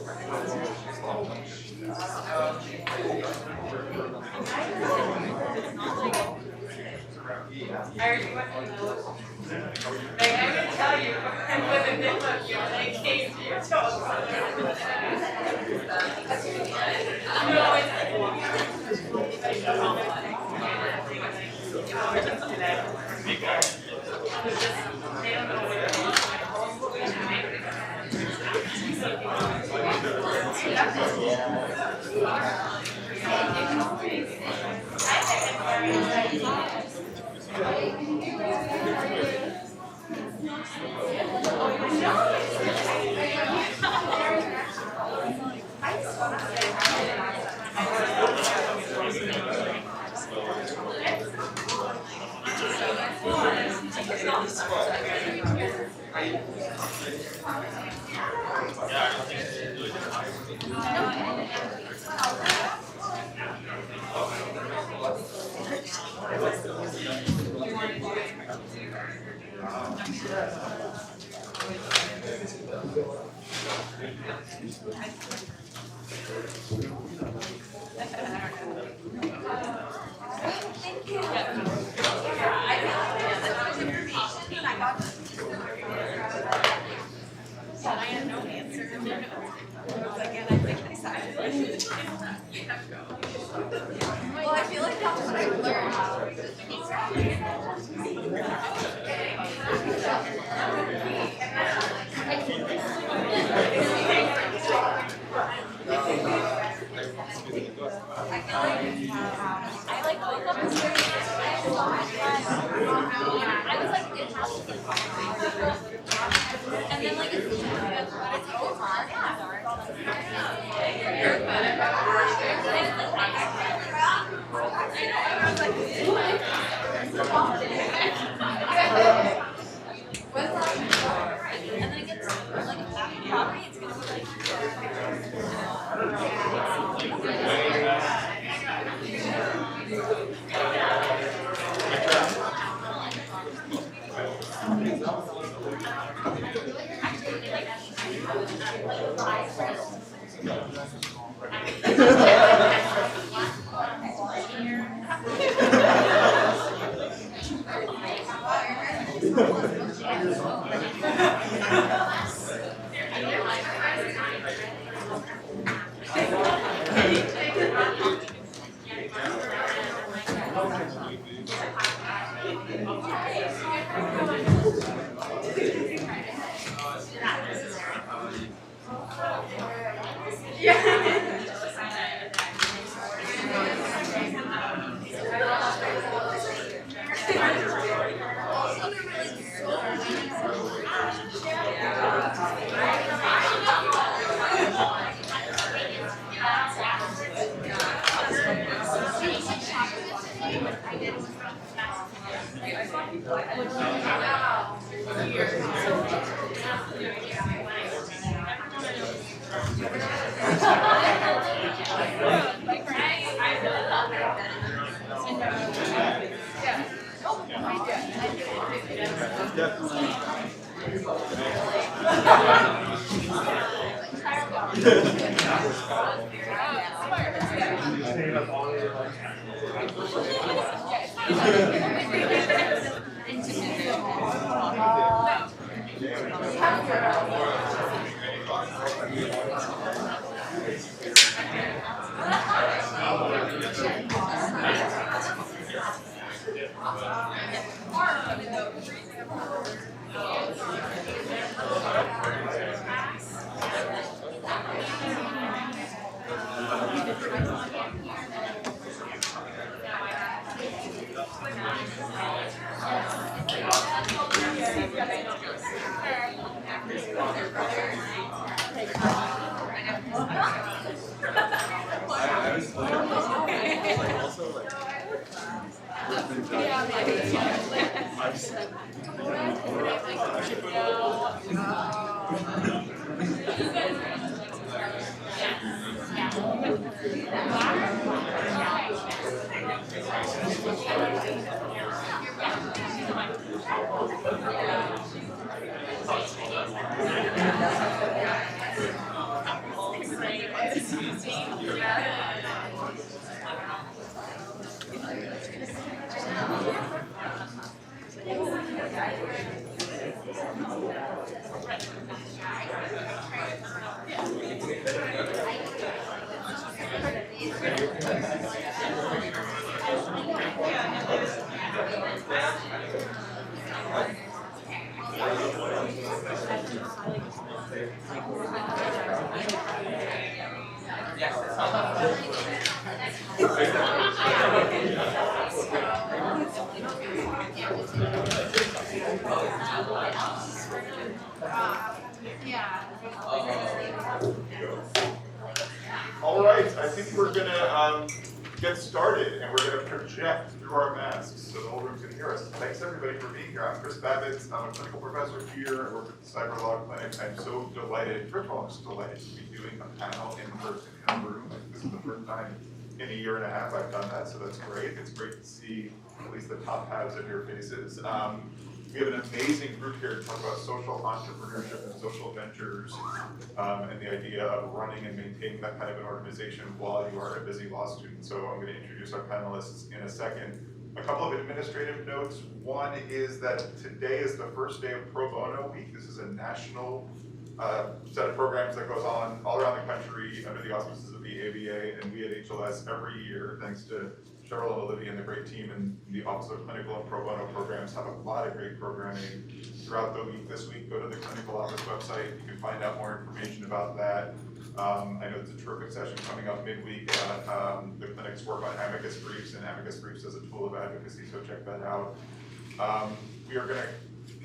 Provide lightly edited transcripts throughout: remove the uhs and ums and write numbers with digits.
I'm going to tell you, with a bit of you, they came to your toes. Well, I feel like that's what I've learned. I like woke up this morning I was like, it has to be and then like it's all hard. And then it gets like a back property, it's gonna be All right, I think we're gonna get started, and we're gonna project through our masks so the whole room can hear us. Thanks everybody for being here. I'm Chris Babbitt. I'm a clinical professor here. I work at the Cyber Law Clinic. I'm so delighted. First of all, I'm just delighted to be doing a panel in person in a room. This is the first time in a year and a half I've done that, so that's great. It's great to see at least the top halves of your faces. We have an amazing group here to talk about social entrepreneurship and social ventures, and the idea of running and maintaining that kind of an organization while you are a busy law student. So I'm going to introduce our panelists in a second. A couple of administrative notes. One is that today is the first day of Pro Bono Week. This is a national set of programs that goes on all around the country under the auspices of the ABA, and we at HLS every year, thanks to Cheryl and Olivia and the great team in the Office of Clinical and Pro Bono Programs, have a lot of great programming throughout the week. This week, go to the Clinical Office website. You can find out more information about that. I know it's a terrific session coming up midweek. The clinics work on amicus briefs, and amicus briefs as a tool of advocacy, so check that out. We are going to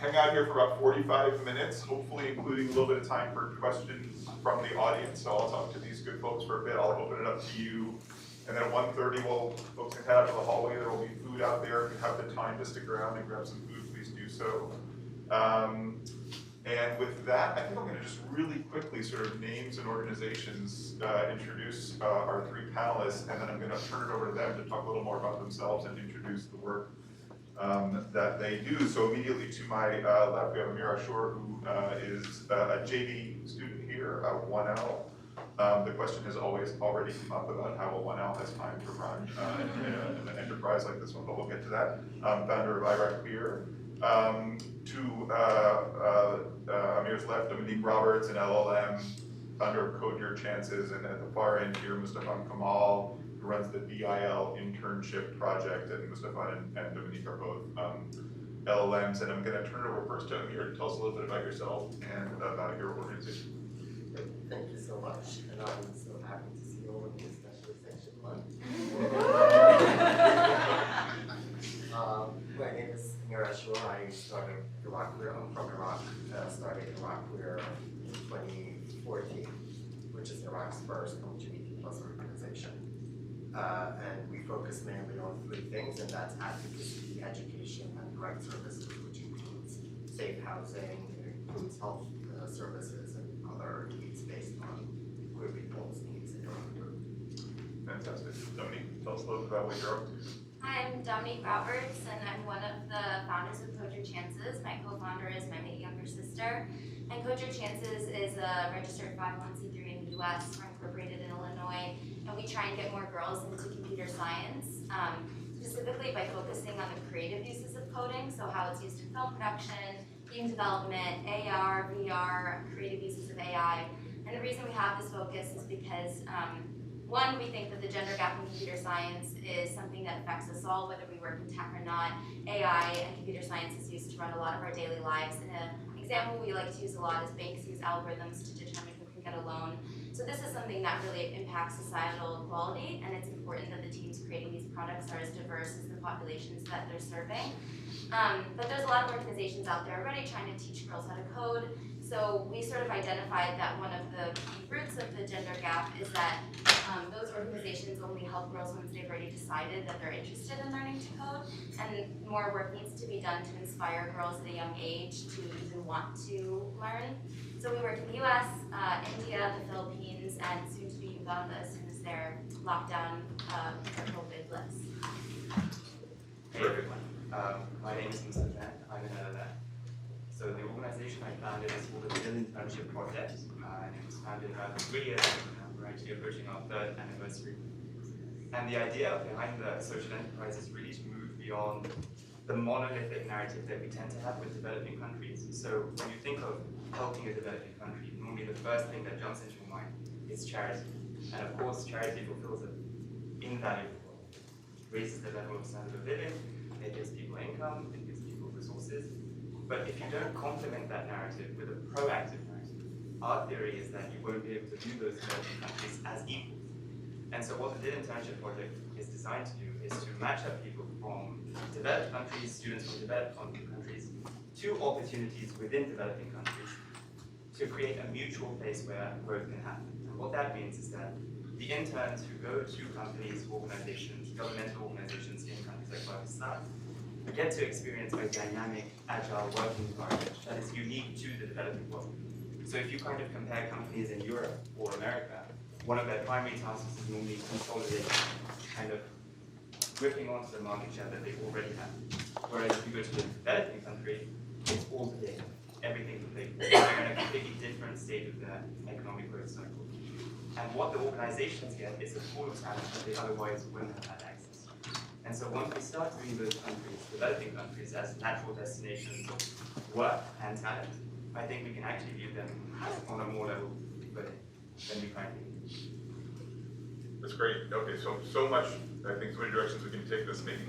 hang out here for about 45 minutes, hopefully including a little bit of time for questions from the audience. So I'll talk to these good folks for a bit. I'll open it up to you. And then at 1:30, folks can head out to the hallway. There will be food out there. If you have the time to stick around and grab some food, please do so. And with that, I think I'm going to just really quickly sort of names and organizations, introduce our three panelists, and then I'm going to turn it over to them to talk a little more about themselves and introduce the work that they do. So immediately to my left, we have Amir Ashour, who is a JD student here, 1L. The question has already come up about how a 1L has time to run in an enterprise like this one, but we'll get to that. Founder of IraQueer. To Amir's left, Dominique Roberts, an LLM, founder of Code Your Chances, and at the far end here, Mustafaen Kamal, who runs the DIL Internship Project, and Mustafaen and Dominique are both LLMs. And I'm going to turn it over first to Amir to tell us a little bit about yourself and about your organization. Thank you so much, and I'm so happy to see all of you, especially section 1. My name is Amir Ashour. I started IraQueer. I'm from Iraq. Started IraQueer in 2014, which is Iraq's first LGBT+ organization. And we focus mainly on 3 things, and that's advocacy, education, and direct services, which includes safe housing, it includes health services, and other needs based on queer people's needs in Iraq. Fantastic. Dominique, tell us a little bit about what you're up to. I'm Dominique Roberts, and I'm one of the founders of Code Your Chances. My co-founder is my younger sister. And Code Your Chances is a registered 501c3 in the US. We're incorporated in Illinois, and we try and get more girls into computer science, specifically by focusing on the creative uses of coding, so how it's used in film production, game development, AR, VR, creative uses of AI. And the reason we have this focus is because one, we think that the gender gap in computer science is something that affects us all, whether we work in tech or not. AI and computer science is used to run a lot of our daily lives. And an example we like to use a lot is banks use algorithms to determine who can get a loan. So this is something that really impacts societal equality, and it's important that the teams creating these products are as diverse as the populations that they're serving. But there's a lot of organizations out there already trying to teach girls how to code. So we sort of identified that one of the key roots of the gender gap is that those organizations only help girls once they've already decided that they're interested in learning to code, and more work needs to be done to inspire girls at a young age to even want to learn. So we work in the US, India, the Philippines, and soon to be Uganda as soon as their lockdown for COVID lifts. Hey everyone, my name is Mustafaen. I'm So the organization I founded is called the DIL Internship Project, and it was founded about 3 years ago now. We're actually approaching our 3rd anniversary. And the idea behind the social enterprise is really to move beyond the monolithic narrative that we tend to have with developing countries. So when you think of helping a developing country, normally the first thing that jumps into your mind is charity. And of course, charity fulfills an invaluable role. It raises the level of standard of living, it gives people income, it gives people resources. But if you don't complement that narrative with a proactive narrative, our theory is that you won't be able to view those developing countries as equals. And so what the DIL Internship Project is designed to do is to match up people from developed countries, students from developed countries, to opportunities within developing countries to create a mutual place where growth can happen. And what that means is that the interns who go to companies, organizations, governmental organizations in countries like Pakistan get to experience a dynamic, agile working environment that is unique to the developing world. So if you kind of compare companies in Europe or America, one of their primary tasks is normally consolidating, kind of gripping onto the market share that they already have. Whereas if you go to a developing country, it's all today, everything to play. They're in a completely different state of their economic growth cycle. And what the organizations get is a pool of talent that they otherwise wouldn't have had access to. And so once we start viewing those countries, developing countries, as natural destinations of work and talent, I think we can actually view them on a more level footing than we currently do. That's great. Okay, so much, I think so many directions we can take this. Maybe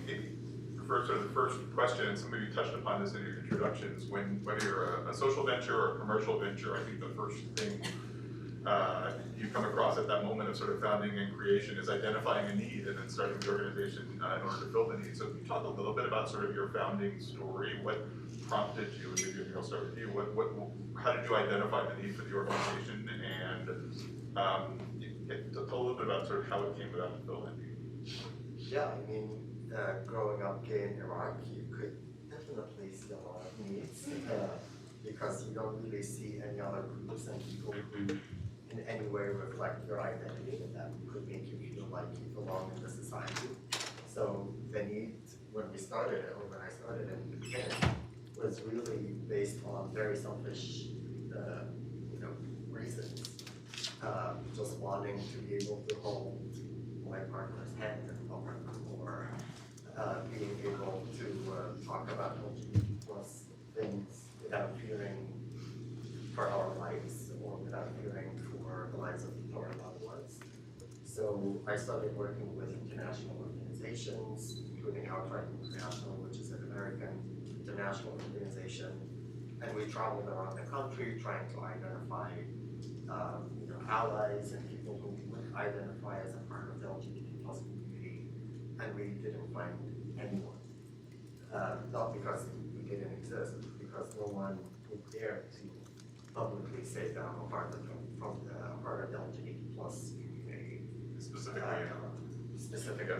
for sort of the first question, and some of you touched upon this in your introductions, whether you're a social venture or a commercial venture, I think the first thing you come across at that moment of sort of founding and creation is identifying a need and then starting the organization in order to fill the need. So can you talk a little bit about sort of your founding story? What prompted you, and maybe I'll start with you, how did you identify the need for the organization, and tell a little bit about sort of how it came about to fill that need. Yeah, I mean, growing up gay in Iraq, you could definitely see a lot of needs because you don't really see any other groups and people who in any way reflect your identity, and that could make you feel like you belong in the society. So the need, when we started it, or when I started it in the beginning, was really based on very selfish reasons. Just wanting to be able to hold my partner's hand and love her, or being able to talk about LGBT plus things without fearing for our lives or without fearing for the lives of our loved ones. So I started working with international organizations, including IraQueer International, which is an American international organization, and we traveled around the country trying to identify allies and people who would identify as a part of the LGBT plus community, and we didn't find anyone. Not because we didn't exist, because no one would dare to publicly say that I'm a part of the LGBT plus community. Specifically in Iraq. Specifically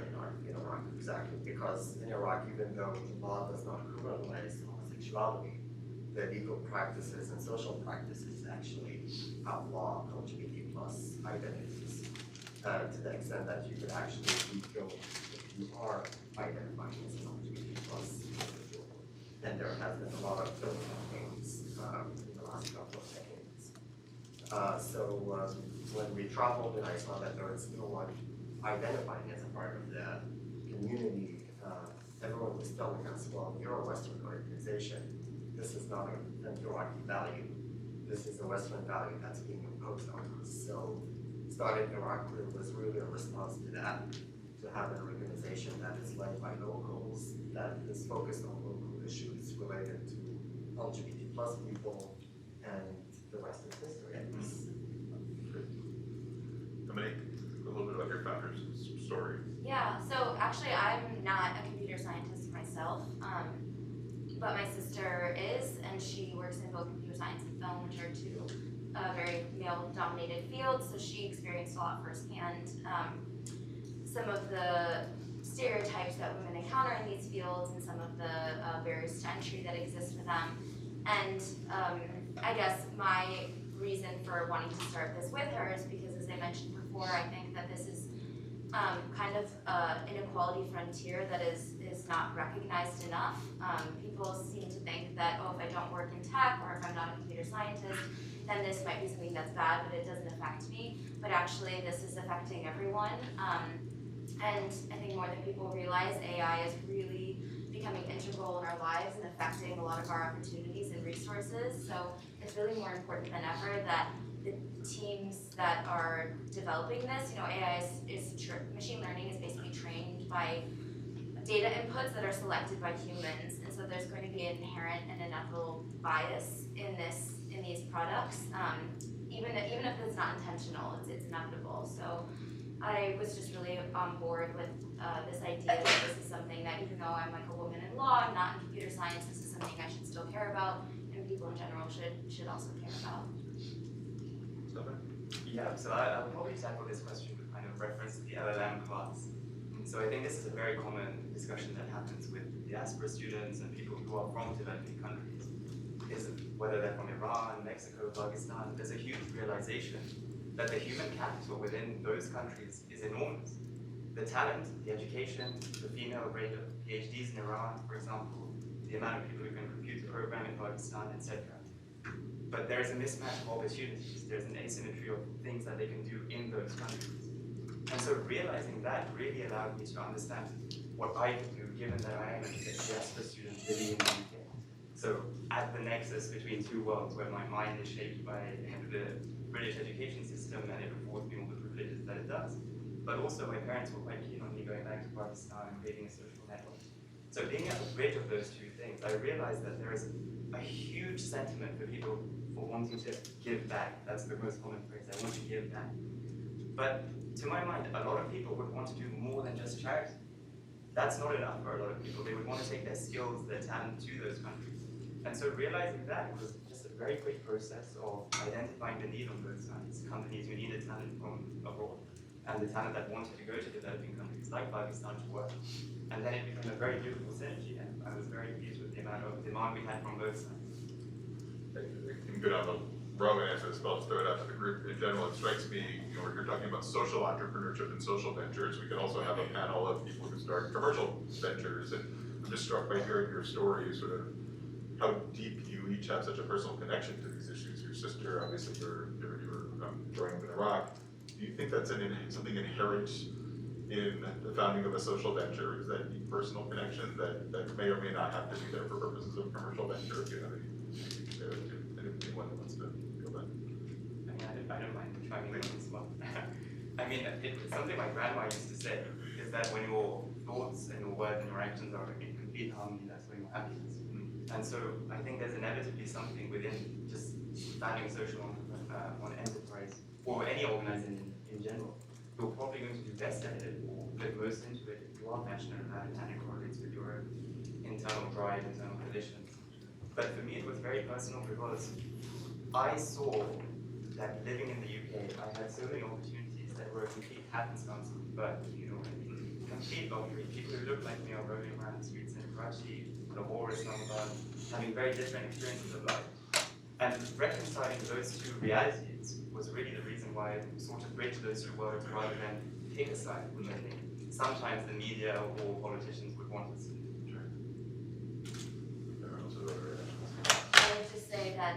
in Iraq, exactly. Because in Iraq, even though the law does not criminalize homosexuality, the legal practices and social practices actually outlaw LGBT plus identities to the extent that you could actually be killed if you are identifying as an LGBT plus individual. And there has been a lot of killing campaigns in the last couple of decades. So when we traveled and I saw that there was no one identifying as a part of the community, everyone was telling us, well, you're a Western organization. This is not an Iraqi value. This is a Western value that's being imposed on us. So starting IraQueer was really a response to that, to have an organization that is led by locals, that is focused on local issues related to LGBT plus people, and the rest is history. Dominique, a little bit about your founder's story. Yeah, so actually I'm not a computer scientist myself, but my sister is, and she works in both computer science and film, which are two very male-dominated fields, so she experienced a lot firsthand some of the stereotypes that women encounter in these fields and some of the barriers to entry that exist for them. And I guess my reason for wanting to start this with her is because, as I mentioned before, I think that this is kind of inequality frontier that is not recognized enough. People seem to think that, oh, if I don't work in tech or if I'm not a computer scientist, then this might be something that's bad, but it doesn't affect me. But actually, this is affecting everyone. And I think more than people realize, AI is really becoming integral in our lives and affecting a lot of our opportunities and resources. So it's really more important than ever that the teams that are developing this, AI machine learning is basically trained by data inputs that are selected by humans, and so there's going to be an inherent and inevitable bias in these products, even if it's not intentional, it's inevitable. So I was just really on board with this idea that this is something that, even though I'm like a woman in law, I'm not in computer science, this is something I should still care about, and people in general should also care about. Yeah, so I'll probably tackle this question with kind of reference to the LLM class. So I think this is a very common discussion that happens with diaspora students and people who are from developing countries. Is whether they're from Iran, Mexico, Pakistan, there's a huge realization that the human capital within those countries is enormous. The talent, the education, the female rate of PhDs in Iran, for example, the amount of people who can computer program in Pakistan, etc. But there is a mismatch of opportunities. There's an asymmetry of things that they can do in those countries. And so realizing that really allowed me to understand what I could do, given that I am a diaspora student living in the UK. So at the nexus between two worlds, where my mind is shaped by the British education system and it affords me all the privileges that it does, but also my parents were quite keen on me going back to Pakistan and creating a social network. So being at the bridge of those two things, I realized that there is a huge sentiment for people for wanting to give back. That's the most common phrase, I want to give back. But to my mind, a lot of people would want to do more than just charity. That's not enough for a lot of people. They would want to take their skills, their talent to those countries. And so realizing that was just a very quick process of identifying the need on both sides. Companies who needed talent from abroad and the talent that wanted to go to developing countries like Pakistan to work. And then it became a very beautiful synergy, and I was very pleased with the amount of demand we had from both sides. I'm good on the Roman answer this, but I'll just throw it out to the group. In general, it strikes me, we're talking about social entrepreneurship and social ventures. We can also have a panel of people who start commercial ventures, and I'm just struck by hearing your story, sort of how deep you each have such a personal connection to these issues. Your sister, obviously, you're growing up in Iraq. Do you think that's something inherent in the founding of a social venture? Is that deep personal connection that may or may not have to be there for purposes of commercial venture? If you have anyone that wants to feel that? I don't mind chiming in on this one. I mean, it's something my grandma used to say, is that when your thoughts and your words and your actions are in complete harmony, that's when you're happiest. And so I think there's inevitably something within just founding social on enterprise, or any organization in general. You're probably going to do best at it, or put most into it if you are passionate about it and it correlates with your own internal drive, internal conditions. But for me, it was very personal because I saw that living in the UK, I had so many opportunities that were a complete happenstance, but complete lottery. People who looked like me are roaming around the streets in Karachi, Lahore, Islamabad, having very different experiences of life. And reconciling those two realities was really the reason why I sort of bridge those two worlds rather than pick a side, which I think sometimes the media or politicians would want us to do. I would just say that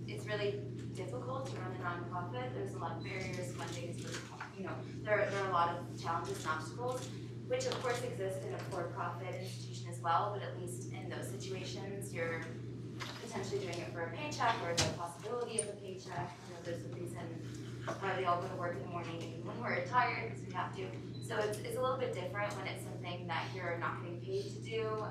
it's really difficult to run a nonprofit. There's a lot of barriers. Funding is really, there are a lot of challenges and obstacles, which of course exist in a for-profit institution as well, but at least in those situations, you're potentially doing it for a paycheck or the possibility of a paycheck. There's a reason why we all go to work in the morning even when we're tired because we have to. So it's a little bit different when it's something that you're not getting paid to do.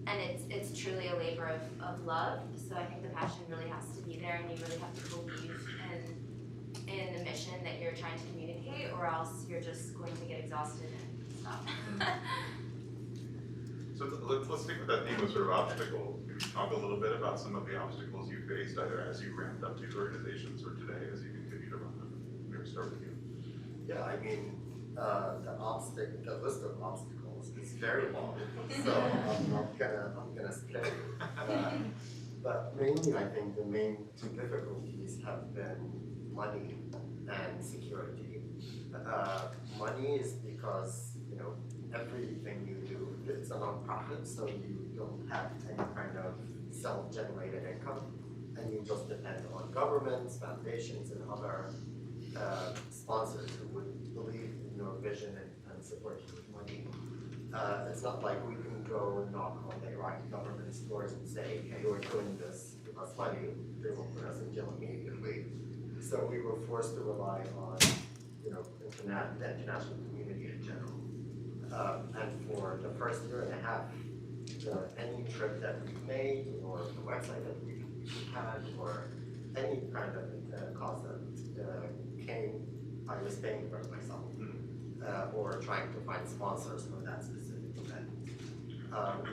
And it's truly a labor of love. So I think the passion really has to be there, and you really have to believe in the mission that you're trying to communicate, or else you're just going to get exhausted and stop. So let's stick with that theme of sort of obstacles. Can you talk a little bit about some of the obstacles you faced, either as you ramped up these organizations or today as you continue to run them? Maybe start with you. Yeah, I mean, the list of obstacles is very long, so I'm gonna split it. But mainly, I think the main two difficulties have been money and security. Money is because, everything you do, it's a nonprofit, so you don't have any kind of self-generated income, and you just depend on governments, foundations, and other sponsors who would believe in your vision and support you with money. It's not like we can go knock on the Iraqi government's doors and say, hey, we're doing this, give us money. They will put us in jail immediately. So we were forced to rely on, the international community in general. And for the first year and a half, any trip that we made, or the website that we had, or any kind of cost that came, I was paying for it myself, or trying to find sponsors for that specific event.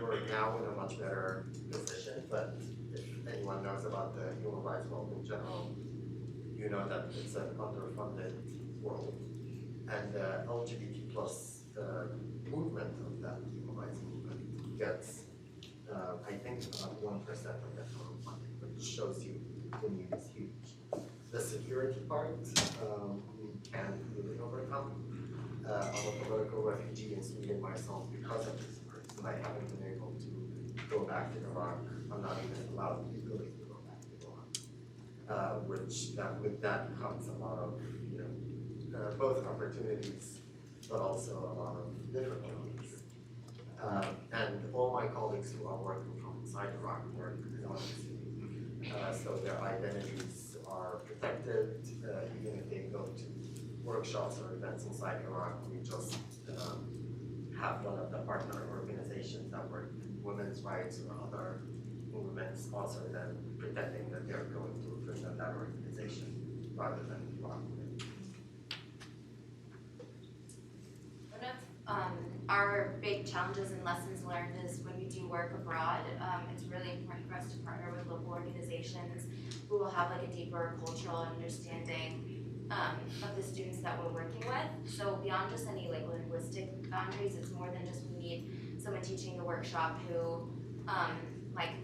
We're now in a much better position, but if anyone knows about the human rights world in general, you know that it's an underfunded world. And the LGBT plus movement of that human rights movement gets, I think, about 1% of the total funding, which shows you the need is huge. The security part, we can't really overcome. I'm a political refugee in Sweden myself because of this work, and I haven't been able to go back to Iraq. I'm not even allowed legally to go back to Iraq, with that comes a lot of, both opportunities, but also a lot of difficulties. And all my colleagues who are working from inside Iraq work anonymously, so their identities are protected, even if they go to workshops or events inside Iraq. We just have one of the partner organizations that work in women's rights or other movements sponsor them, pretending that they're going to represent that organization rather than Iraq. One of our big challenges and lessons learned is when we do work abroad, it's really important for us to partner with local organizations who will have like a deeper cultural understanding of the students that we're working with. So beyond just any like linguistic boundaries, it's more than just we need someone teaching the workshop who,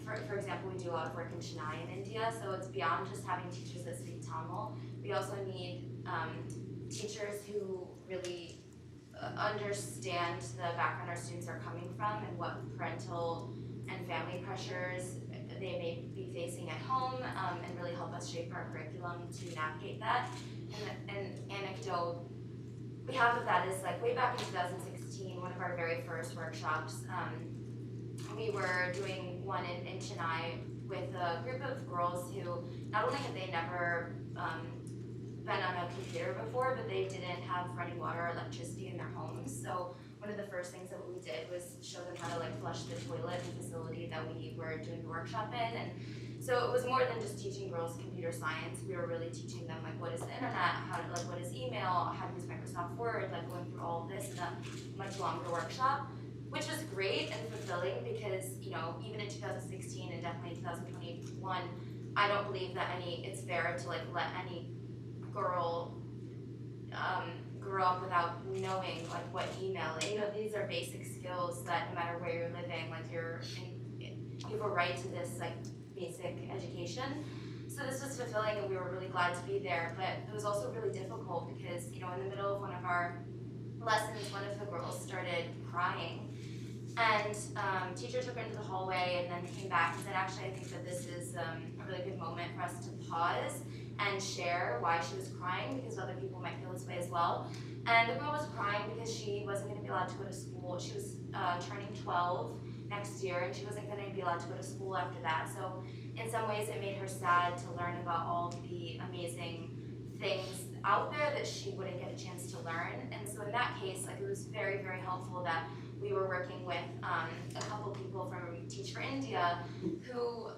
for example, we do a lot of work in Chennai in India, so it's beyond just having teachers that speak Tamil. We also need teachers who really understand the background our students are coming from and what parental and family pressures they may be facing at home, and really help us shape our curriculum to navigate that. And an anecdote we have of that is like way back in 2016, one of our very first workshops, we were doing one in Chennai with a group of girls who not only had they never been on a computer before, but they didn't have running water or electricity in their homes. So one of the first things that we did was show them how to like flush the toilet in the facility that we were doing the workshop in. And so it was more than just teaching girls computer science. We were really teaching them like what is the internet, how to what is email, how to use Microsoft Word, like going through all of this in a much longer workshop, which was great and fulfilling because, even in 2016 and definitely 2021, I don't believe that it's fair to like let any girl grow up without knowing like what email is. These are basic skills that no matter where you're living, like you have a right to this like basic education. So this was fulfilling and we were really glad to be there, but it was also really difficult because, in the middle of one of our lessons, one of the girls started crying. And teacher took her into the hallway and then came back and said, actually, I think that this is a really good moment for us to pause and share why she was crying, because other people might feel this way as well. And the girl was crying because she wasn't going to be allowed to go to school. She was turning 12 next year, and she wasn't going to be allowed to go to school after that. So in some ways, it made her sad to learn about all the amazing things out there that she wouldn't get a chance to learn. And so in that case, it was very, very helpful that we were working with a couple people from Teach for India who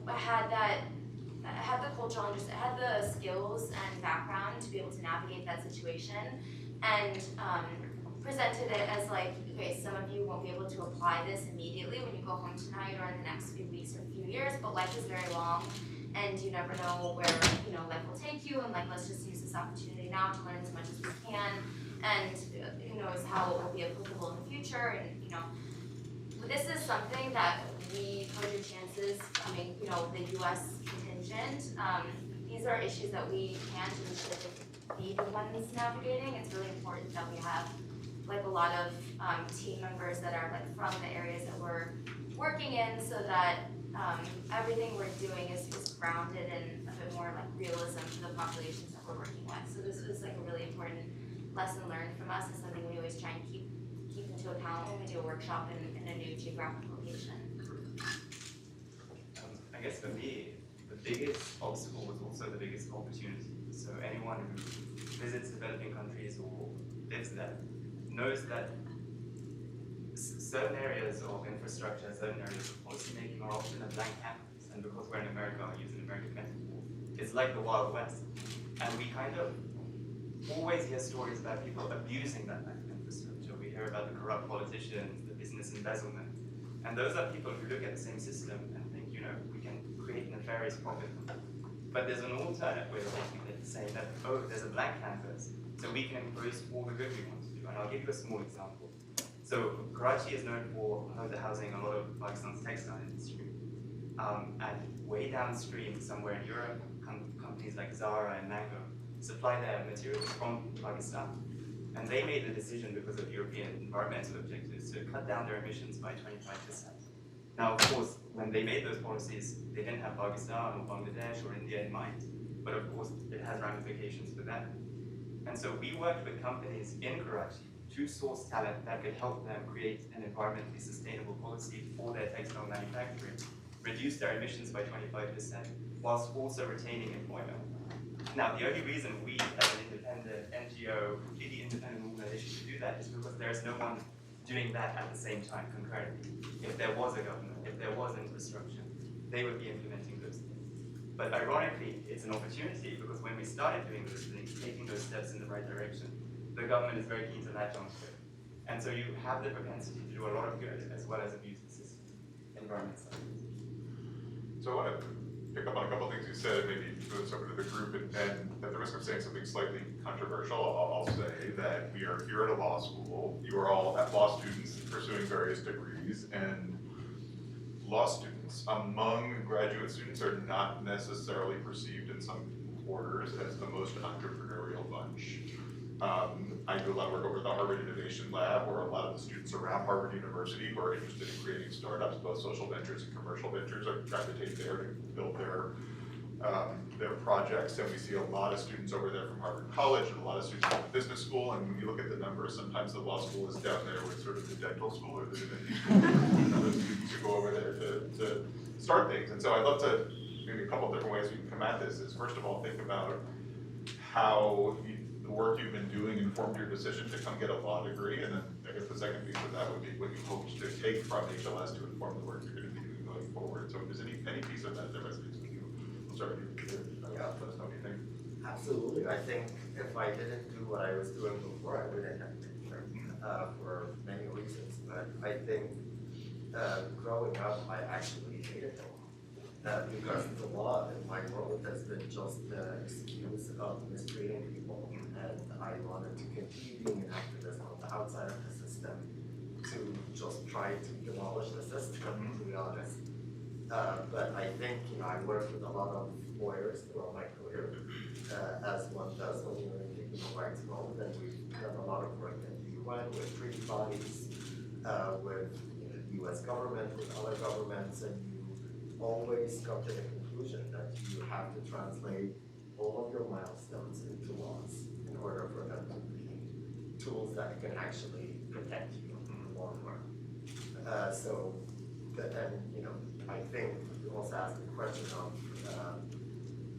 had the cultural had the skills and background to be able to navigate that situation, and presented it as like, okay, some of you won't be able to apply this immediately when you go home tonight or in the next few weeks or few years, but life is very long and you never know where life will take you, and let's just use this opportunity now to learn as much as we can, and who knows how it will be applicable in the future. And this is something that we, Code Your Chances, the US contingent, these are issues that we can't and should be the ones navigating. It's really important that we have like a lot of team members that are like from the areas that we're working in, so that everything we're doing is grounded in a bit more like realism to the populations that we're working with. So this is like a really important lesson learned from us, and something we always try and keep into account when we do a workshop in a new geographic location. I guess for me, the biggest obstacle was also the biggest opportunity. So anyone who visits developing countries or lives there knows that certain areas of infrastructure, certain areas of policy making are often a blank canvas. And because we're in America, I use an American metaphor, it's like the Wild West. And we kind of always hear stories about people abusing that blank infrastructure. We hear about the corrupt politicians, the business embezzlement. And those are people who look at the same system and think, you know, we can create nefarious profit. But there's an alternate way of looking at it, saying that, oh, there's a blank canvas, so we can impose all the good we want to do. And I'll give you a small example. So Karachi is known for housing a lot of Pakistan's textile industry. And way downstream, somewhere in Europe, companies like Zara and Mango supply their materials from Pakistan. And they made the decision, because of European environmental objectives, to cut down their emissions by 25%. Now, of course, when they made those policies, they didn't have Pakistan or Bangladesh or India in mind. But of course, it has ramifications for them. And so we worked with companies in Karachi to source talent that could help them create an environmentally sustainable policy for their textile manufacturing, reduce their emissions by 25%, whilst also retaining employment. Now, the only reason we, as an independent NGO, completely independent organization, to do that is because there is no one doing that at the same time concurrently. If there was a government, if there was infrastructure, they would be implementing those things. But ironically, it's an opportunity, because when we started doing those things, taking those steps in the right direction, the government is very keen to latch onto it. And so you have the propensity to do a lot of good as well as abuse the system, environment side. So I want to pick up on a couple of things you said, and maybe move this over to the group, and at the risk of saying something slightly controversial, I'll say that we are here at a law school. You are all law students pursuing various degrees, and law students among graduate students are not necessarily perceived in some quarters as the most entrepreneurial bunch. I do a lot of work over at the Harvard Innovation Lab, where a lot of the students around Harvard University who are interested in creating startups, both social ventures and commercial ventures, are gravitate there to build their projects. And we see a lot of students over there from Harvard College and a lot of students from the business school. And when you look at the numbers, sometimes the law school is down there with sort of the dental school or the divinity school. The students who go over there to start things. And so I'd love to, maybe a couple of different ways we can come at this is, first of all, think about how the work you've been doing informed your decision to come get a law degree, and then I guess the second piece of that would be what you hoped to take from HLS to inform the work you're going to be doing going forward. So if there's any piece of that resonates with you, we'll start with you. Let us know what you think. Absolutely. I think if I didn't do what I was doing before, I wouldn't have been here for many reasons. But I think growing up, I actually hated the law. Because the law in my world has been just the excuse of mistreating people, and I wanted to continue being an activist on the outside of the system to just try to demolish the system, to be honest. But I think, I worked with a lot of lawyers throughout my career, as one does when you're in the human rights world, and we've done a lot of work in the UN with treaty bodies, with the US government, with other governments, and always come to the conclusion that you have to translate all of your milestones into laws in order for them to be tools that can actually protect you in the long run. I think you also asked the question of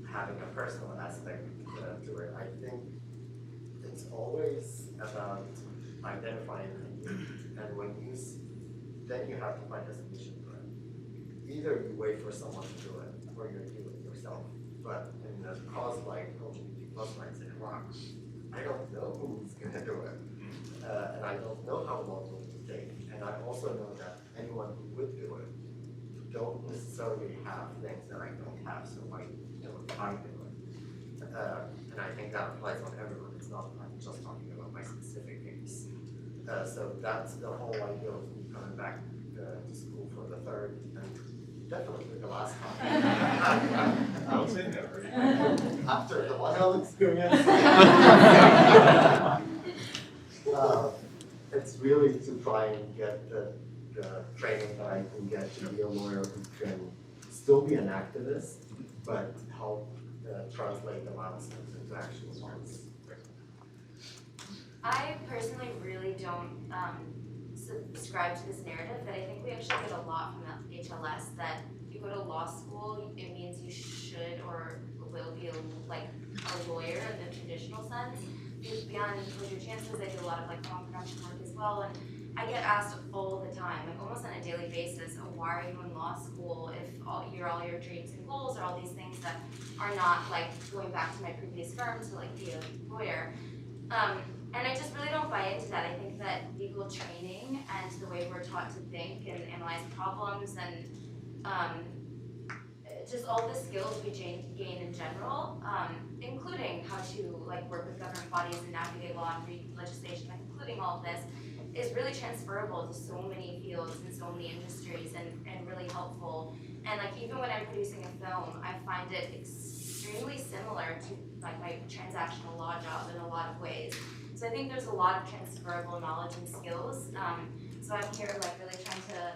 having a personal aspect to it. I think it's always about identifying the need, and then you have to find a solution. Either you wait for someone to do it, or you do it yourself. But in a cause like LGBT plus rights in Iraq, I don't know who's going to do it. And I don't know how long it will take. And I also know that anyone who would do it don't necessarily have things that I don't have, so why don't I do it? And I think that applies on everyone. It's not I'm just talking about my specific case. So that's the whole idea of me coming back to school for the third and definitely the last time. Don't say never. After the one experience. It's really to try and get the training that I can get to be a lawyer who can still be an activist, but help translate the milestones into action results. I personally really don't subscribe to this narrative, but I think we actually get a lot from the HLS that if you go to law school, it means you should or will be a lawyer in the traditional sense. Because beyond your chances, I do a lot of film production work as well, and I get asked all the time, almost on a daily basis, oh, why are you in law school if all your dreams and goals are all these things that are not going back to my previous firm to be a lawyer. And I just really don't buy into that. I think that legal training and the way we're taught to think and analyze problems and just all the skills we gain in general, including how to work with government bodies and navigate law and read legislation, including all of this, is really transferable to so many fields and so many industries and really helpful. And even when I'm producing a film, I find it extremely similar to my transactional law job in a lot of ways. So I think there's a lot of transferable knowledge and skills. So I'm here really trying to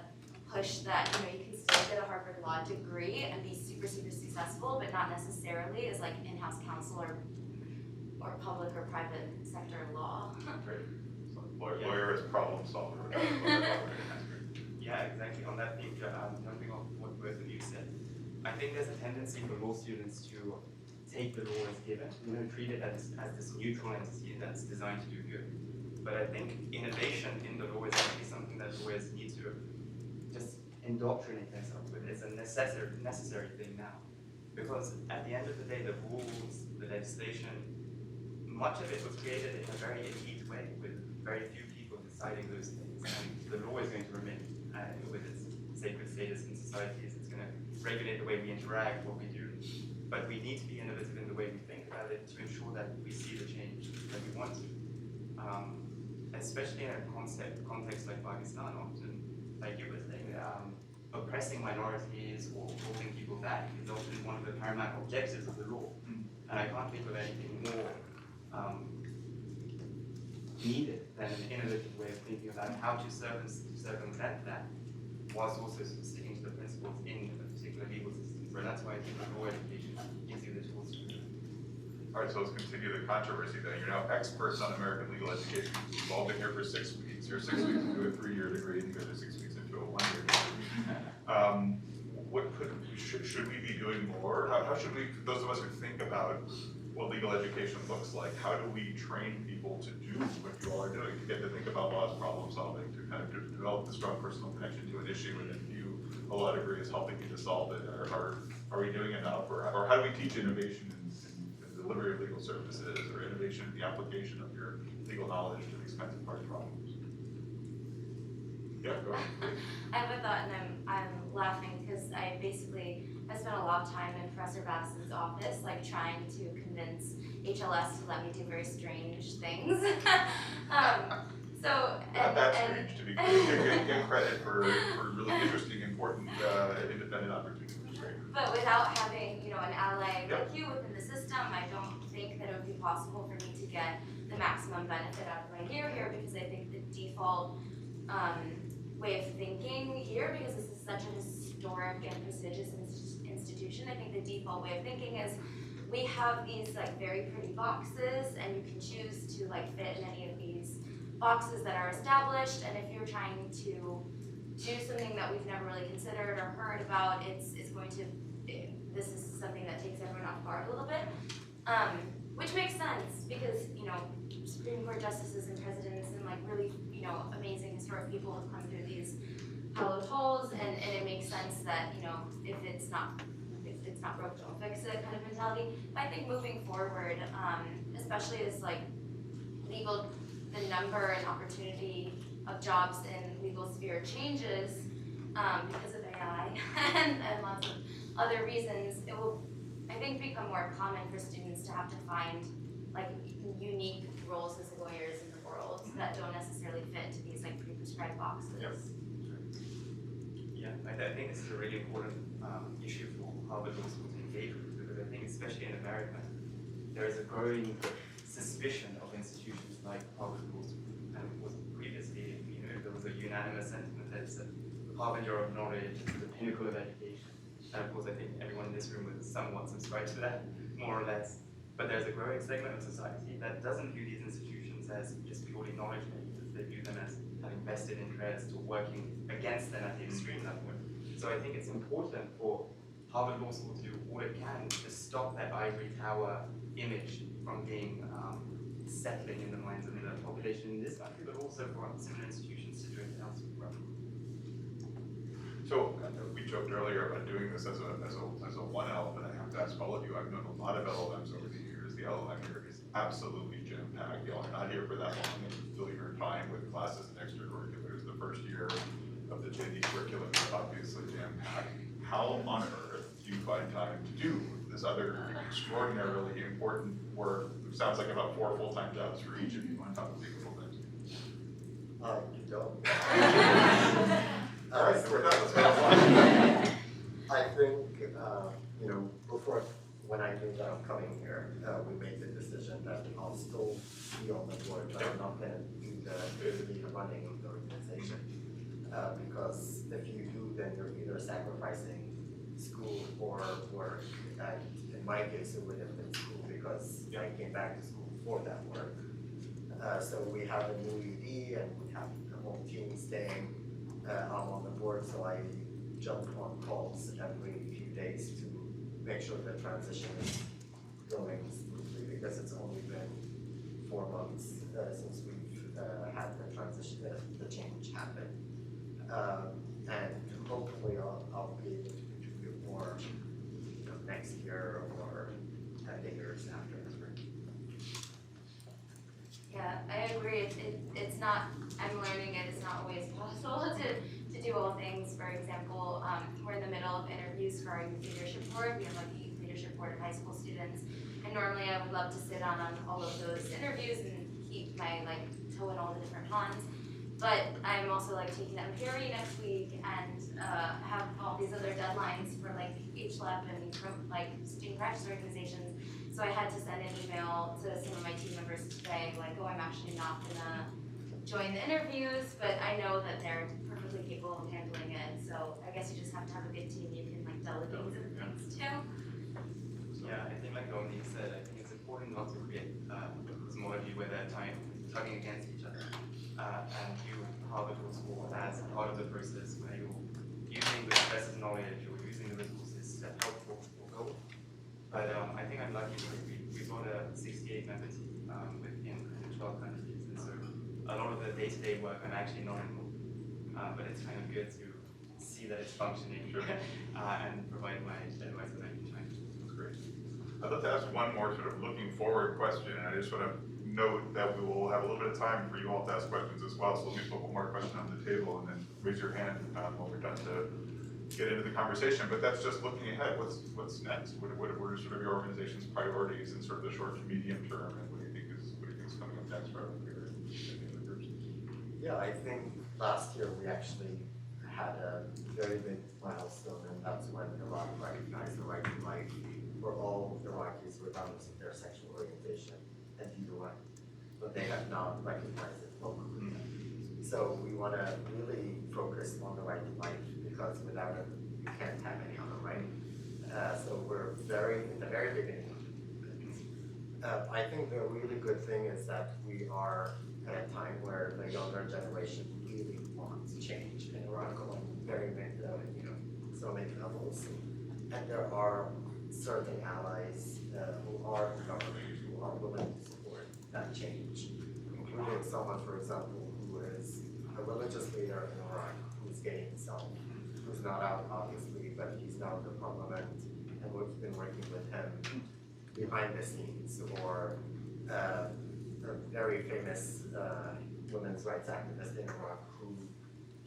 push that you can still get a Harvard Law degree and be super, super successful, but not necessarily as in-house counsel or public or private sector law. Great. So lawyer is problem solver. Yeah, exactly. On that thing, jumping off what both of you said, I think there's a tendency for law students to take the law as given, treat it as this neutral entity that's designed to do good. But I think innovation in the law is actually something that lawyers need to just indoctrinate themselves with. It's a necessary thing now. Because at the end of the day, the rules, the legislation, much of it was created in a very elite way, with very few people deciding those things. And the law is going to remain with its sacred status in societies. It's going to regulate the way we interact, what we do. But we need to be innovative in the way we think about it to ensure that we see the change that we want to. Especially in a context like Pakistan, often, like you were saying, oppressing minorities or holding people back is often one of the paramount objectives of the law. And I can't think of anything more needed than an innovative way of thinking about how to circumvent that, whilst also sticking to the principles in a particular legal system. So that's why I think law education gives you the tools to do it. All right, so let's continue the controversy then. You're now experts on American legal education. You've all been here for 6 weeks. You're 6 weeks into a 3-year degree, and you guys are 6 weeks into a 1-year degree. Should we be doing more? How should we, those of us who think about what legal education looks like, how do we train people to do what you all are doing, to get to think about law as problem solving, to kind of develop the strong personal connection to an issue and then view a law degree as helping you to solve it? Are we doing enough? Or how do we teach innovation in the delivery of legal services, or innovation in the application of your legal knowledge to these kinds of hard problems? Yeah, go ahead. I have a thought, and I'm laughing because I spent a lot of time in Professor Babson's office, trying to convince HLS to let me do very strange things. Not that strange, to be clear. Get credit for really interesting, important, independent opportunities. Great. But without having, an ally like you within the system, I don't think that it would be possible for me to get the maximum benefit out of my year here, because I think the default way of thinking here, because this is such a historic and prestigious institution, I think the default way of thinking is we have these very pretty boxes, and you can choose to fit in any of these boxes that are established. And if you're trying to do something that we've never really considered or heard about, this is something that takes everyone off guard a little bit, which makes sense because Supreme Court justices and presidents and really amazing historic people have come through these hallowed halls, and it makes sense that if it's not broke, don't fix it kind of mentality. But I think moving forward, especially as the number and opportunity of jobs in legal sphere changes because of AI and lots of other reasons, it will, I think, become more common for students to have to find unique roles as lawyers in the world that don't necessarily fit into these pre-prescribed boxes. Yep. Yeah, I think this is a really important issue for Harvard Law School to engage with, because I think especially in America, there is a growing suspicion of institutions like Harvard Law School. And of course, previously, there was a unanimous sentiment that it's a harbinger of knowledge, it's the pinnacle of education. And of course, I think everyone in this room would somewhat subscribe to that, more or less. But there's a growing segment of society that doesn't view these institutions as just purely knowledge makers. They view them as having vested interest or working against them at the extreme level. So I think it's important for Harvard Law School to do all it can to stop that ivory tower image from being settling in the minds of the population in this country, but also for similar institutions to do it elsewhere. So we joked earlier about doing this as a one L, but I have to ask all of you. I've known a lot of LLMs over the years. The LLM here is absolutely jam-packed. Y'all are not here for that long and fill your time with classes and extracurriculars. The first year of the JD curriculum is obviously jam-packed. How on earth do you find time to do this other extraordinarily important work? It sounds like about 4 full-time jobs for each of you on top of legal full-time. You don't. All right, so we're done. Let's go. I think, before, when I knew that I'm coming here, we made the decision that I'll still be on the board, but I'm not going to do the running of the organization. Because if you do, then you're either sacrificing school or work. And in my case, it would have been school because I came back to school for that work. So we have a new ED and we have the whole team staying. I'm on the board, so I jump on calls every few days to make sure the transition is going smoothly because it's only been 4 months since we've had the transition, the change happen. And hopefully I'll be able to contribute more next year or the years after. Yeah, I agree. It's not, I'm learning it's not always possible to do all things. For example, we're in the middle of interviews for our youth leadership board. We have like a youth leadership board of high school students. And normally I would love to sit on all of those interviews and keep my toe in all the different ponds. But I'm also taking that MPRE next week and have all these other deadlines for HLEP and student practice organizations. So I had to send an email to some of my team members today, oh, I'm actually not gonna join the interviews, but I know that they're perfectly capable of handling it. So I guess you just have to have a good team you can delegate some things to. Yeah, I think like Dominique said, I think it's important not to create this model where they're tugging against each other. And you Harvard Law School as part of the process where you're using the best knowledge or using the resources to help your goal. But I think I'm lucky because we've got a 68-member team within 12 countries, and so a lot of the day-to-day work I'm actually not involved in. But it's kind of good to see that it's functioning and provide my advice when I can try. That's great. I'd love to ask one more sort of looking forward question, and I just want to note that we will have a little bit of time for you all to ask questions as well. So let me put one more question on the table and then raise your hand when we're done to get into the conversation. But that's just looking ahead. What's next? What are sort of your organization's priorities in sort of the short to medium term, and what do you think is coming up next for IraQueer and any other groups? Yeah, I think last year we actually had a very big milestone, and that's when Iraq recognized the right to life for all Iraqis regardless of their sexual orientation and the UN, but they have not recognized it locally. So we want to really focus on the right to life because without it, you can't have any other right. So we're in the very beginning. I think the really good thing is that we are at a time where the younger generation really wants change in Iraq on very many, so many levels. And there are certain allies who are in government who are willing to support that change, including someone, for example, who is a religious leader in Iraq who's gay himself, who's not out obviously, but he's now in the parliament, and we've been working with him behind the scenes, or a very famous women's rights activist in Iraq who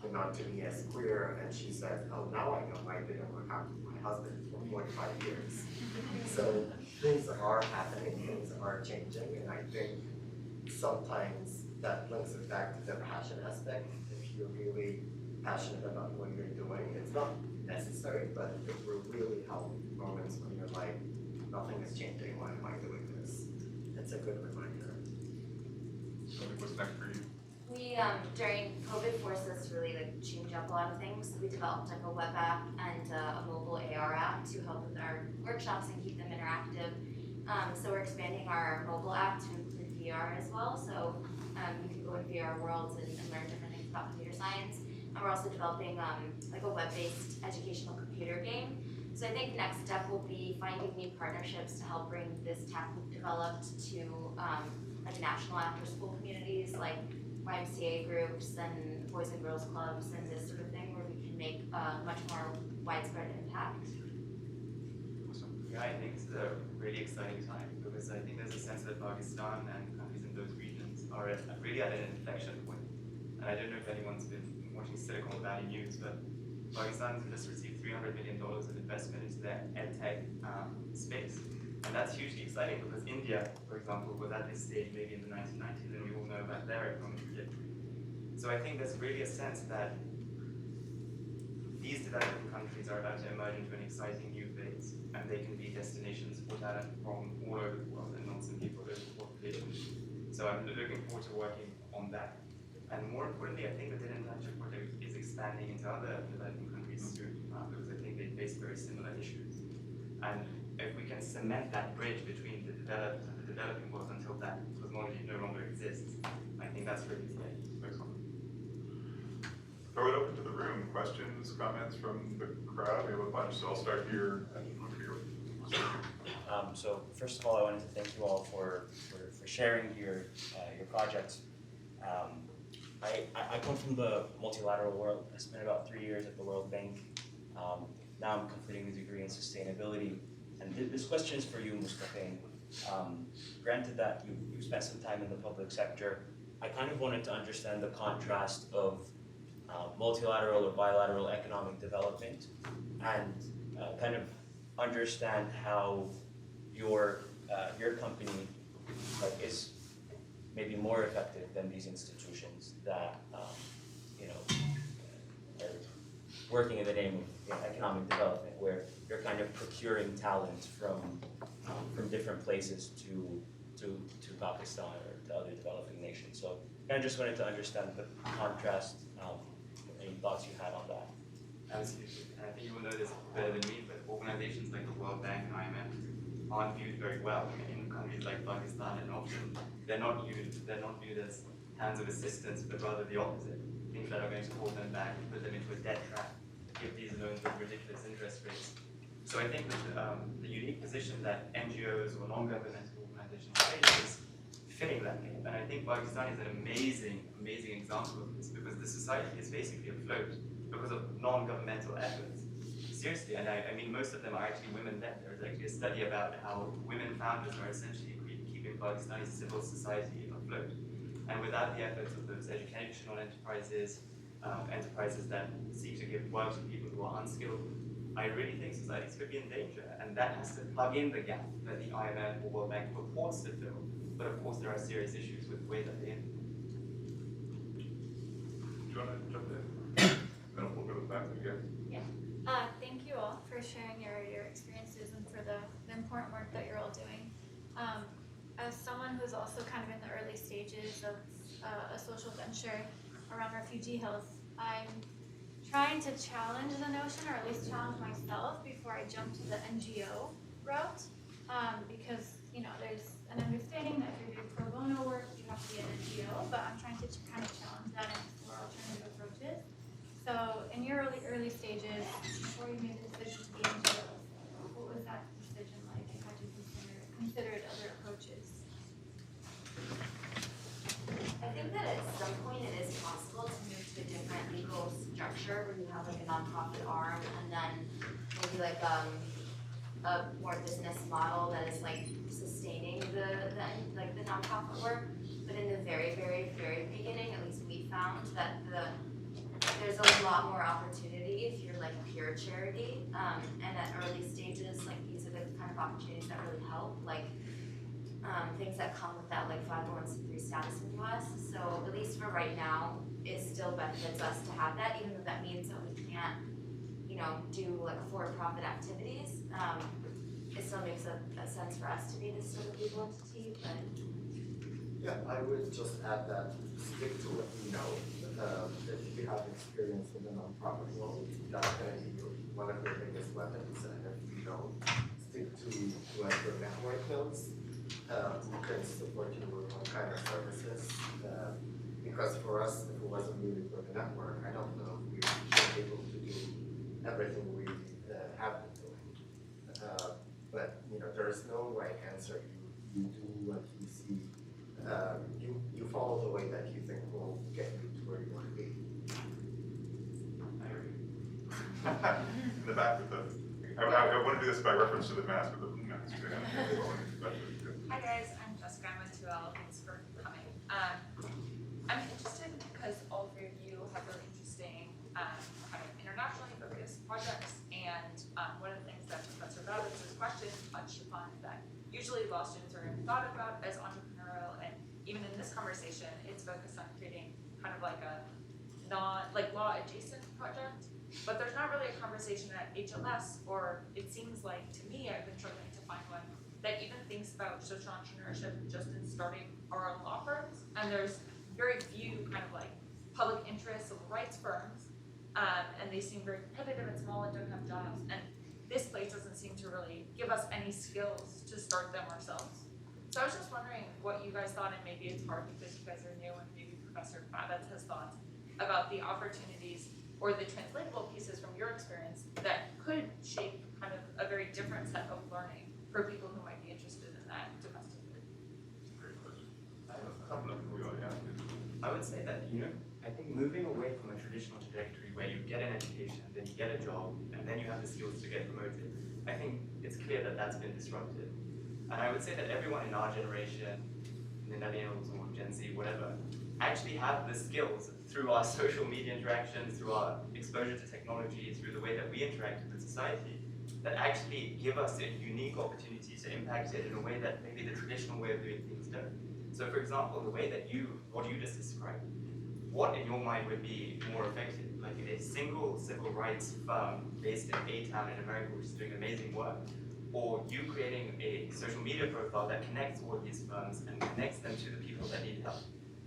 came out to me as queer, and she said, oh, now I know I didn't work out with my husband for 45 years. So things are happening, things are changing, and I think sometimes that links it back to the passion aspect. If you're really passionate about what you're doing, it's not necessary, but it will really help moments when you're like, nothing is changing. Why am I doing this? It's a good reminder. What's next for you? We, during COVID, forced us to really change up a lot of things. So we developed a web app and a mobile AR app to help with our workshops and keep them interactive. So we're expanding our mobile app to include VR as well. So you can go in VR worlds and learn different things about computer science. And we're also developing a web-based educational computer game. So I think next step will be finding new partnerships to help bring this tech we've developed to national after-school communities like YMCA groups and Boys and Girls Clubs and this sort of thing, where we can make a much more widespread impact. Yeah, I think it's a really exciting time because I think there's a sense that Pakistan and countries in those regions are really at an inflection point. And I don't know if anyone's been watching Silicon Valley news, but Pakistan just received $300 million of investment into their edtech space. And that's hugely exciting because India, for example, was at this stage maybe in the 1990s, and we all know about their economic trajectory. So I think there's really a sense that these developing countries are about to emerge into an exciting new phase, and they can be destinations for talent from all over the world and not simply for local populations. So I'm looking forward to working on that. And more importantly, I think the DIL Internship Project is expanding into other developing countries soon, because I think they face very similar issues. And if we can cement that bridge between the developed and the developing world until that cosmology no longer exists, I think that's really today. Excellent. Throw it open to the room. Questions, comments from the crowd? We have a bunch, so I'll start here and look here. So first of all, I wanted to thank you all for sharing your projects. I come from the multilateral world. I spent about 3 years at the World Bank. Now I'm completing a degree in sustainability. And this question is for you, Mustafaen. Granted that you've spent some time in the public sector, I kind of wanted to understand the contrast of multilateral or bilateral economic development and kind of understand how your company is maybe more effective than these institutions that are working in the name of economic development, where you're kind of procuring talent from different places to Pakistan or to other developing nations. So I just wanted to understand the contrast. Any thoughts you had on that? Absolutely. And I think you will know this better than me, but organizations like the World Bank and IMF aren't viewed very well in countries like Pakistan, and often they're not viewed as hands of assistance, but rather the opposite. Things that are going to hold them back, put them into a debt trap, give these loans with ridiculous interest rates. So I think that the unique position that NGOs or non-governmental organizations take is filling that gap. And I think Pakistan is an amazing example of this, because the society is basically afloat because of non-governmental efforts. Seriously, and I mean most of them are actually women-led. There's actually a study about how women founders are essentially keeping Pakistani civil society afloat. And without the efforts of those educational enterprises, enterprises that seek to give work to people who are unskilled, I really think societies could be in danger, and that has to plug in the gap that the IMF or World Bank purports to fill. But of course, there are serious issues with the way that they implement. Do you want to jump in? Then we'll go back again. Thank you all for sharing your experiences and for the important work that you're all doing. As someone who's also kind of in the early stages of a social venture around refugee health, I'm trying to challenge the notion, or at least challenge myself, before I jump to the NGO route, because there's an understanding that if you're doing pro bono work, you have to be an NGO, but I'm trying to kind of challenge that and explore alternative approaches. So in your early stages, before you made the decision to be NGOs, what was that decision like, and had you considered other approaches? I think that at some point it is possible to move to a different legal structure where you have a nonprofit arm and then maybe a more business model that is sustaining the nonprofit work. But in the very beginning, at least we found that there's a lot more opportunity if you're pure charity. And at early stages, these are the kind of opportunities that really help, things that come with that 501c3 status in the US. So at least for right now, it still benefits us to have that, even though that means that we can't, do for-profit activities. it still makes a sense for us to be this sort of legal entity, but. Yeah, I would just add that stick to what you know. If you have experience in the nonprofit world, that's going to be one of your biggest weapons. And if you don't, stick to what your network knows. You can support you with all kind of services. Because for us, if it wasn't really for the network, I don't know if we would be able to do everything we have been doing. But you know, there is no right answer. You do what you see. You follow the way that you think will get you to where you want to be. I agree. In the back with the, I want to do this by reference to the mask with the blue mask. Hi guys, I'm Jessica. I'm with 2L. Thanks for coming. I'm interested because all three of you have really interesting kind of internationally focused projects, and one of the things that Professor Roberts' question touched upon that usually law students are thought about as entrepreneurial, and even in this conversation, it's focused on creating kind of like a law adjacent project, but there's not really a conversation at HLS, or it seems like to me, I've been struggling to find one that even thinks about social entrepreneurship just in starting our own law firms, and there's very few kind of like public interest civil rights firms, and they seem very competitive and small and don't have jobs, and this place doesn't seem to really give us any skills to start them ourselves. So I was just wondering what you guys thought, and maybe it's hard because you guys are new, and maybe Professor Roberts has thoughts about the opportunities or the translatable pieces from your experience that could shape kind of a very different set of learning for people who might be interested in that domestically. Great question. I have a couple of we already asked. I would say that, you know, I think moving away from a traditional trajectory where you get an education, then you get a job, and then you have the skills to get promoted, I think it's clear that that's been disrupted. And I would say that everyone in our generation, millennials or Gen Z, whatever, actually have the skills through our social media interactions, through our exposure to technology, through the way that we interact with society, that actually give us a unique opportunity to impact it in a way that maybe the traditional way of doing things don't. So for example, the way that what you just described, what in your mind would be more effective? Like a single civil rights firm based in A-Town in America, which is doing amazing work, or you creating a social media profile that connects all these firms and connects them to the people that need help.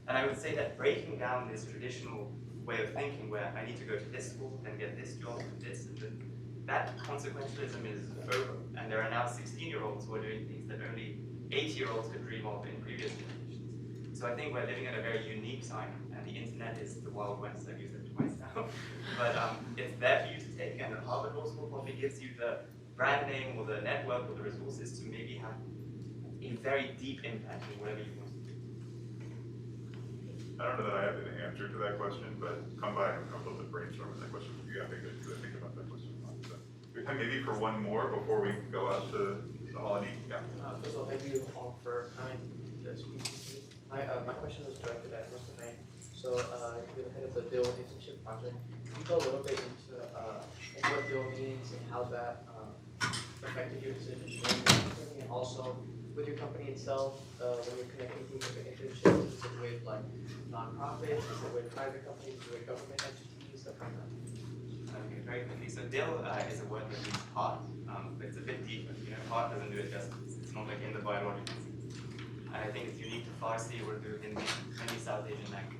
And I would say that breaking down this traditional way of thinking where I need to go to this school, then get this job, and this, and then that consequentialism is over. And there are now 16-year-olds who are doing things that only 8-year-olds could dream of in previous generations. So I think we're living at a very unique time, and the internet is the Wild West. I've used it twice now. But it's there for you to take, and Harvard Law School probably gives you the brand name or the network or the resources to maybe have a very deep impact in whatever you want to do. I don't know that I have an answer to that question, but come by and come a little bit brainstorm with that question. You have to think about that question. So, maybe for one more before we go out to the hall. Yeah. First of all, thank you all for coming to speak to me. My question was directed at Mustafaen. So you're the head of the DIL Internship Project. Can you go a little bit into what DIL means and how that affected your decision to join the company, and also with your company itself, when you're connecting people with internships, is it with like nonprofits, is it with private companies, is it with government entities, that kind of thing? Okay, very quickly. So DIL is a word that means heart, but it's a bit deeper. You know, heart doesn't do it justice. It's not like in the biological sense. And I think it's unique to Farsi, Urdu, Hindi, many South Asian languages.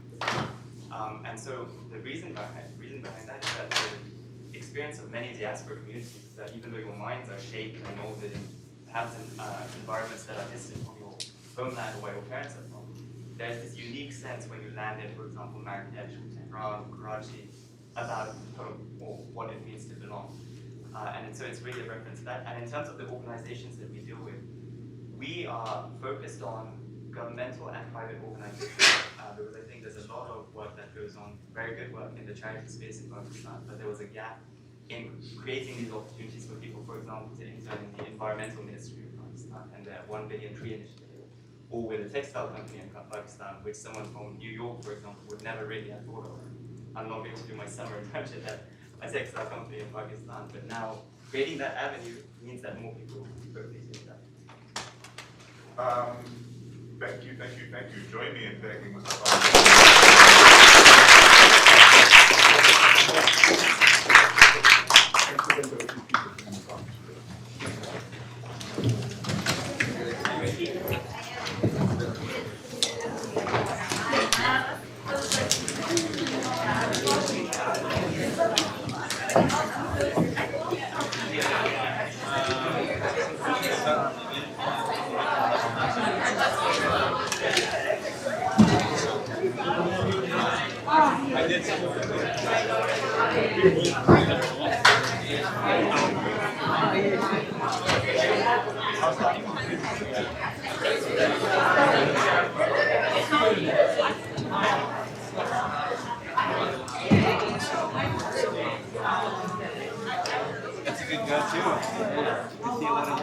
And so the reason behind that is that the experience of many diaspora communities is that even though your minds are shaped and molded in perhaps in environments that are distant from your homeland or where your parents are from, there's this unique sense when you land in, for example, Marrakesh, Tehran, Karachi, about home or what it means to belong. And so it's really a reference to that. And in terms of the organizations that we deal with, we are focused on governmental and private organizations because I think there's a lot of work that goes on, very good work in the charity space in Pakistan, but there was a gap in creating these opportunities for people, for example, to intern in the environmental ministry of Pakistan and their 1 billion tree initiative, or with a textile company in Pakistan, which someone from New York, for example, would never really have thought of. I'm not going to do my summer internship at a textile company in Pakistan, but now creating that avenue means that more people will hopefully take that. Thank you. Join me in thanking Mustafaen. That's a good go too. You see a lot of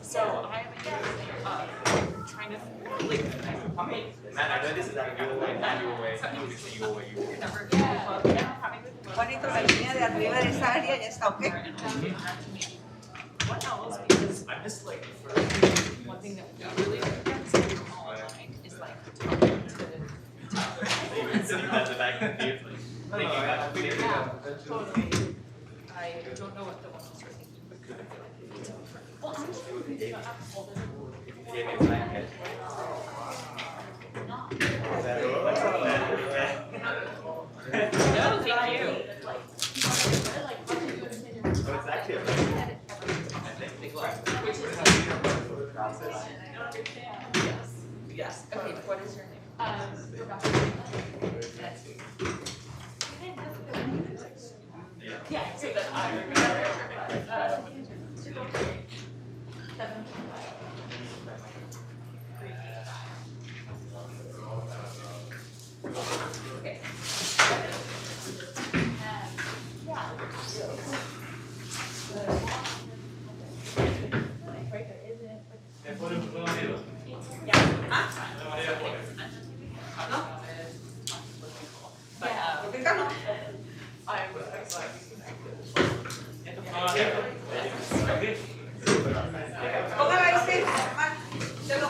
So I'm trying to Man, I know this is out of your way, not your way. Obviously your way, your way. Juanito, la línea de arriba de esa área ya está ok. What else? Because I'm just like, one thing that we really focus on online is like talking to Even sitting at the back of the theater, like, thinking about the video. totally. I don't know what the ones are thinking, but could have been. Well, I'm just thinking about all the. Yeah, it's like it. No, thank you. So it's actually a I think Yes. Okay, what is your name? Rebecca. Yeah, so that I remember. Okay. Póngala ahí, sí, Omar. Se lo-